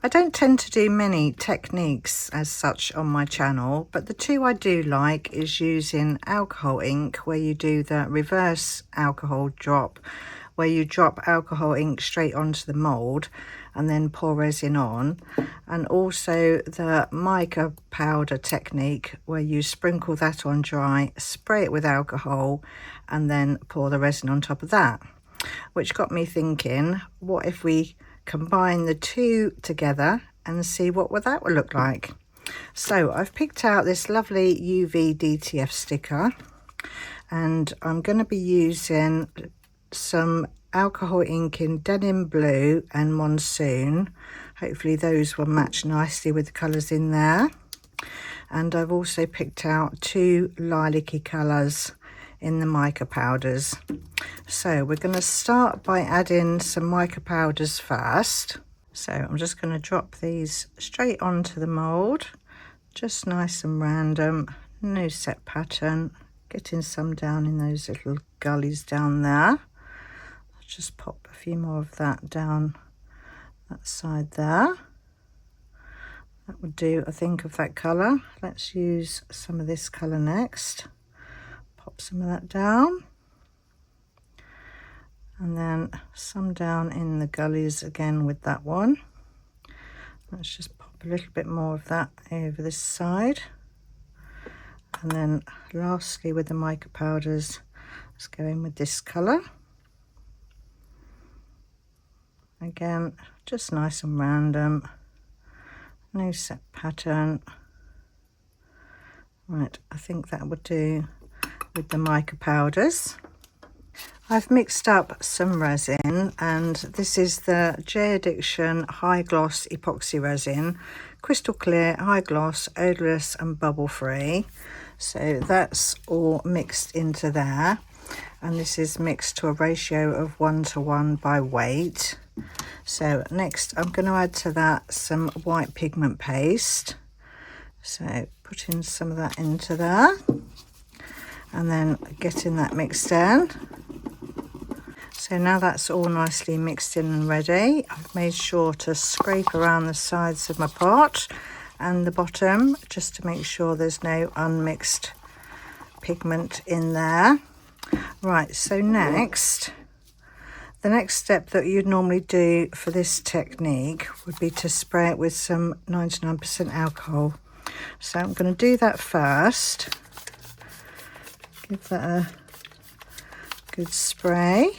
I don't tend to do many techniques as such on my channel, but the two I do like is using alcohol ink, where you do the reverse alcohol drop, where you drop alcohol ink straight onto the mould and then pour resin on, and also the mica powder technique, where you sprinkle that on dry, spray it with alcohol and then pour the resin on top of that, which got me thinking, what if we combine the two together and see what that would look like. So I've picked out this lovely uvdft sticker, and I'm going to be using some alcohol ink in denim blue and monsoon. Hopefully those will match nicely with the colours in there. And I've also picked out two lilac-y colours in the mica powders. So we're going to start by adding some mica powders first. So I'm just going to drop these straight onto the mould, just nice and random, no set pattern, getting some down in those little gullies down there. I'll just pop a few more of that down that side there. That would do, I think, of that colour. Let's use some of this colour next. Pop some of that down, and then some down in the gullies again with that one. Let's just pop a little bit more of that over this side, and then lastly with the mica powders, let's go in with this colour again, just nice and random, no set pattern. Right, I think that would do with the mica powders. I've mixed up some resin, and this is the Jdiction high gloss epoxy resin, crystal clear, high gloss, odorless and bubble free. So that's all mixed into there, and this is mixed to a ratio of 1:1 by weight. So next I'm going to add to that some white pigment paste, so putting some of that into there and then getting that mixed in. So now that's all nicely mixed in and ready, I've made sure to scrape around the sides of my pot and the bottom just to make sure there's no unmixed pigment in there. Right, so next, the next step that you'd normally do for this technique would be to spray it with some 99% alcohol. So I'm going to do that first. Give that a good spray,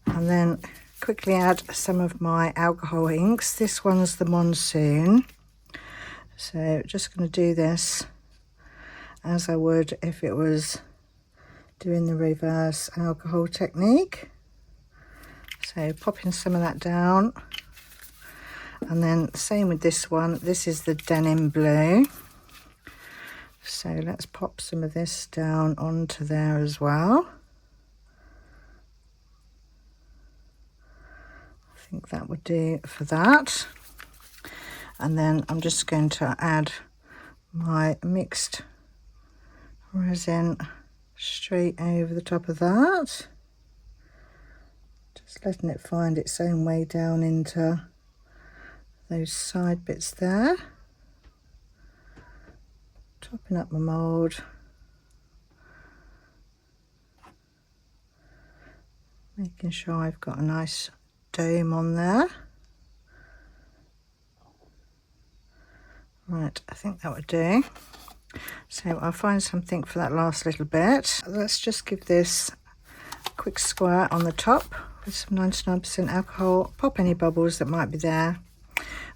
and then quickly add some of my alcohol inks. This one's the monsoon, so just going to do this as I would if it was doing the reverse alcohol technique. So popping some of that down, and then same with this one. This is the denim blue, so let's pop some of this down onto there as well. I think that would do for that. And then I'm just going to add my mixed resin straight over the top of that, just letting it find its own way down into those side bits there. Topping up my mould, making sure I've got a nice dome on there. Right, I think that would do. So I'll find something for that last little bit. Let's just give this a quick squirt on the top with some 99% alcohol, pop any bubbles that might be there.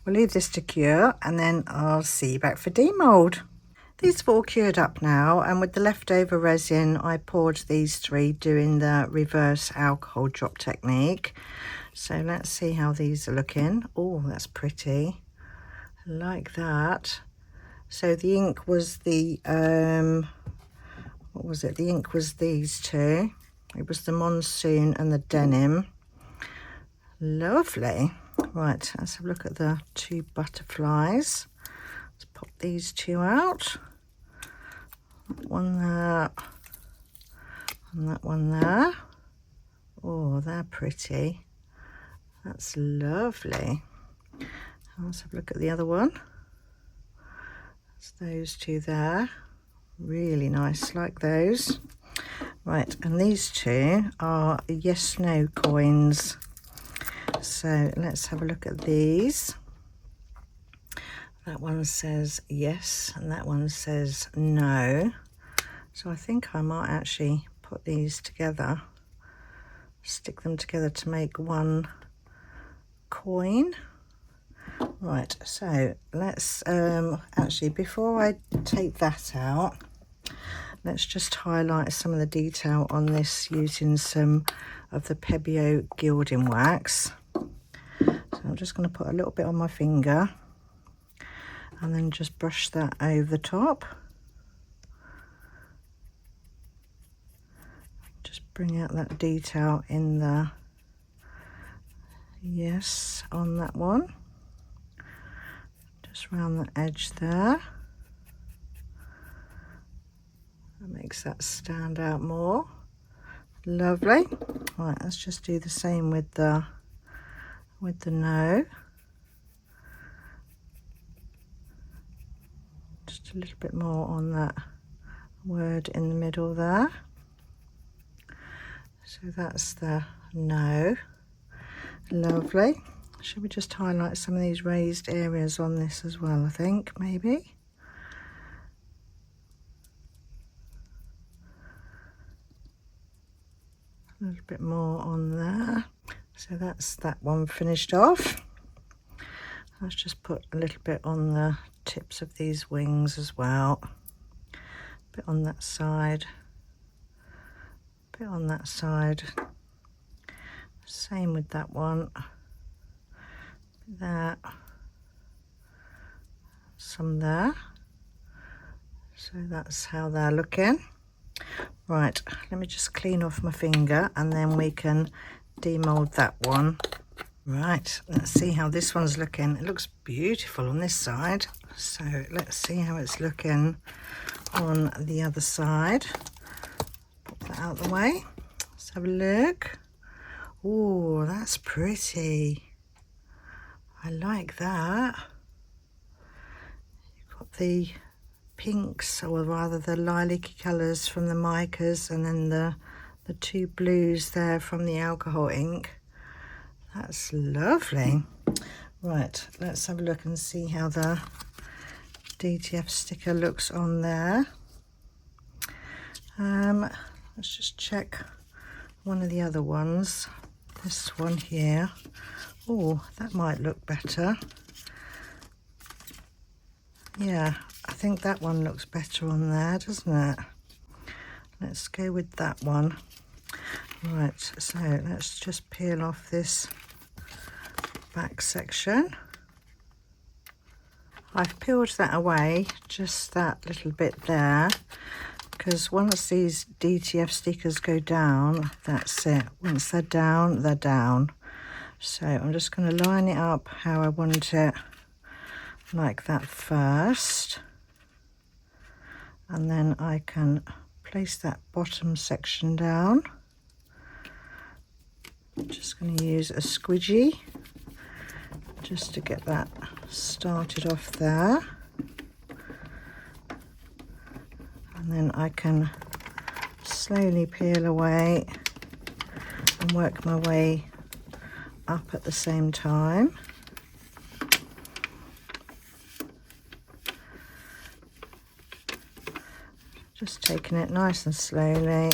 We'll leave this to cure, and then I'll see you back for demould. These have all cured up now, and with the leftover resin I poured these three doing the reverse alcohol drop technique. So let's see how these are looking. Oh, that's pretty, I like that. So the ink was the what was it, the ink was these two. It was the monsoon and the denim. Lovely. Right, let's have a look at the two butterflies. Let's pop these two out. One there and that one there. Oh, they're pretty. That's lovely. Let's have a look at the other one. That's those two there. Really nice, like those. Right, and these two are yes no coins. So let's have a look at these. That one says yes and that one says no. So I think I might actually put these together, stick them together to make one coin. Right, so let's actually, before I take that out, let's just highlight some of the detail on this using some of the Pebeo gilding wax. So I'm just going to put a little bit on my finger and then just brush that over the top. Just bring out that detail in the yes on that one. Just around the edge there. That makes that stand out more. Lovely. Right, let's just do the same with the no. Just a little bit more on that word in the middle there. So that's the no. Lovely. Should we just highlight some of these raised areas on this as well, I think, maybe? A little bit more on there. So that's that one finished off. Let's just put a little bit on the tips of these wings as well. A bit on that side. A bit on that side. Same with that one. That. Some there. So that's how they're looking. Right, let me just clean off my finger and then we can demold that one. Right, let's see how this one's looking. It looks beautiful on this side. So let's see how it's looking on the other side. Pop that out of the way. Let's have a look. Oh, that's pretty. I like that. You've got the pinks, or rather the lilac colours from the micas, and then the two blues there from the alcohol ink. That's lovely. Right, let's have a look and see how the DTF sticker looks on there. Let's just check one of the other ones. This one here. Oh, that might look better. Yeah, I think that one looks better on there, doesn't it? Let's go with that one. Right, so let's just peel off this back section. I've peeled that away, just that little bit there, because once these DTF stickers go down, that's it. Once they're down, they're down. So I'm just going to line it up how I want it, like that first. And then I can place that bottom section down. I'm just going to use a squidgy just to get that started off there. And then I can slowly peel away and work my way up at the same time. Just taking it nice and slowly.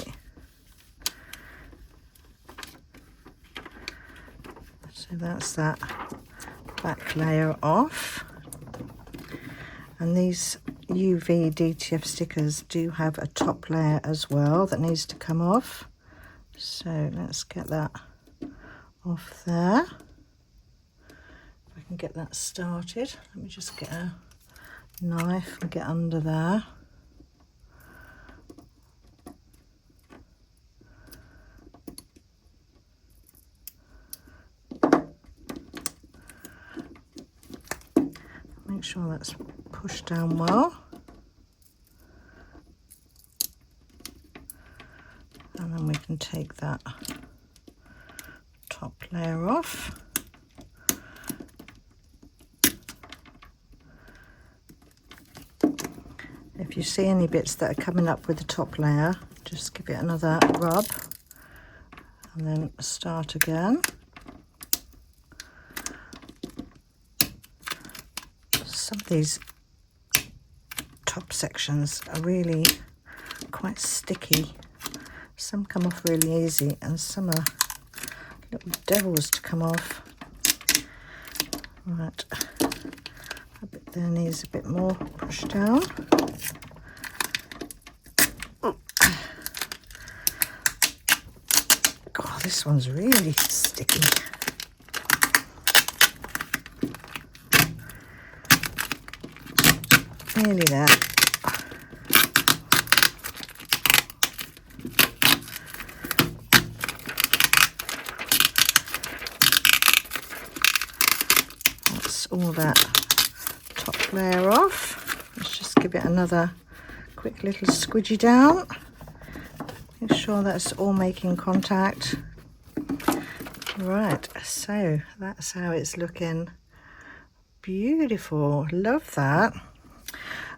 So that's that back layer off. And these UV DTF stickers do have a top layer as well that needs to come off. So let's get that off there. If I can get that started. Let me just get a knife and get under there. Make sure that's pushed down well. And then we can take that top layer off. If you see any bits that are coming up with the top layer, just give it another rub and then start again. Some of these top sections are really quite sticky. Some come off really easy and some are little devils to come off. Right, a bit there needs a bit more push down. God, this one's really sticky. Nearly there. That's all that top layer off. Let's just give it another quick little squidgy down. Make sure that's all making contact. Right, so that's how it's looking. Beautiful, love that.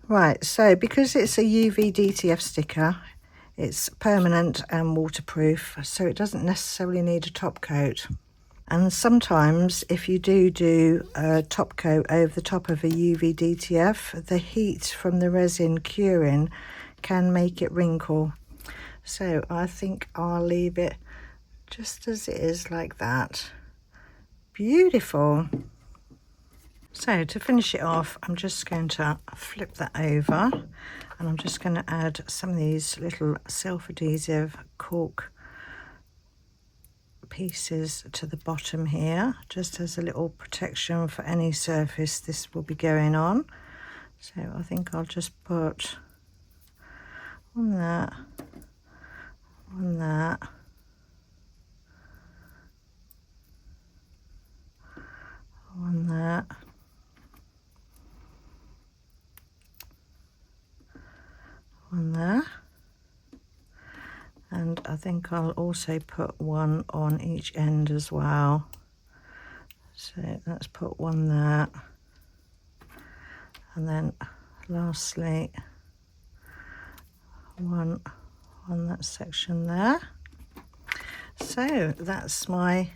Right, so because it's a uvdft sticker, it's permanent and waterproof, so it doesn't necessarily need a top coat. And sometimes if you do a top coat over the top of a uvdft, the heat from the resin curing can make it wrinkle. So I think I'll leave it just as it is, like that. Beautiful. So to finish it off, I'm just going to flip that over and I'm just going to add some of these little self-adhesive cork pieces to the bottom here, just as a little protection for any surface this will be going on. So I think I'll just put on that, on that, on that, on there, and I think I'll also put one on each end as well. So let's put one there, and then lastly one on that section there. So that's my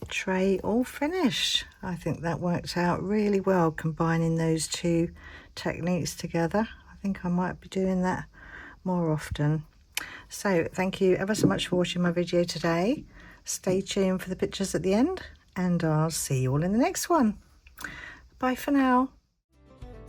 tray all finished. I think that worked out really well, combining those two techniques together. I think I might be doing that more often. So thank you ever so much for watching my video today. Stay tuned for the pictures at the end, and I'll see you all in the next one. Bye for now.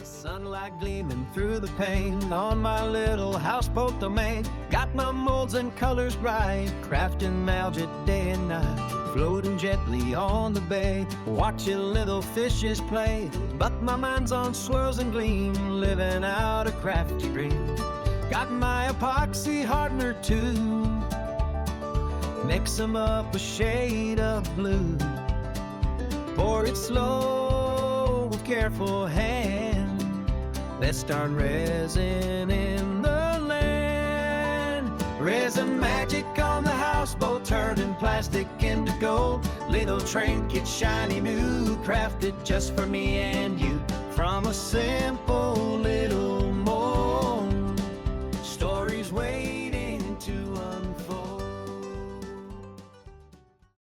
Sunlight gleaming through the pane on my little houseboat domain. Got my molds and colors right, crafting magic day and night, floating gently on the bay, watching little fishes play. But my mind's on swirls and gleam, living out a crafty dream. Got my epoxy hardener too, mix 'em up a shade of blue, pour it slow with careful hand. Let's start resin in the land. Resin magic on the houseboat, turning plastic into gold. Little trinket, shiny new, crafted just for me and you, from a simple little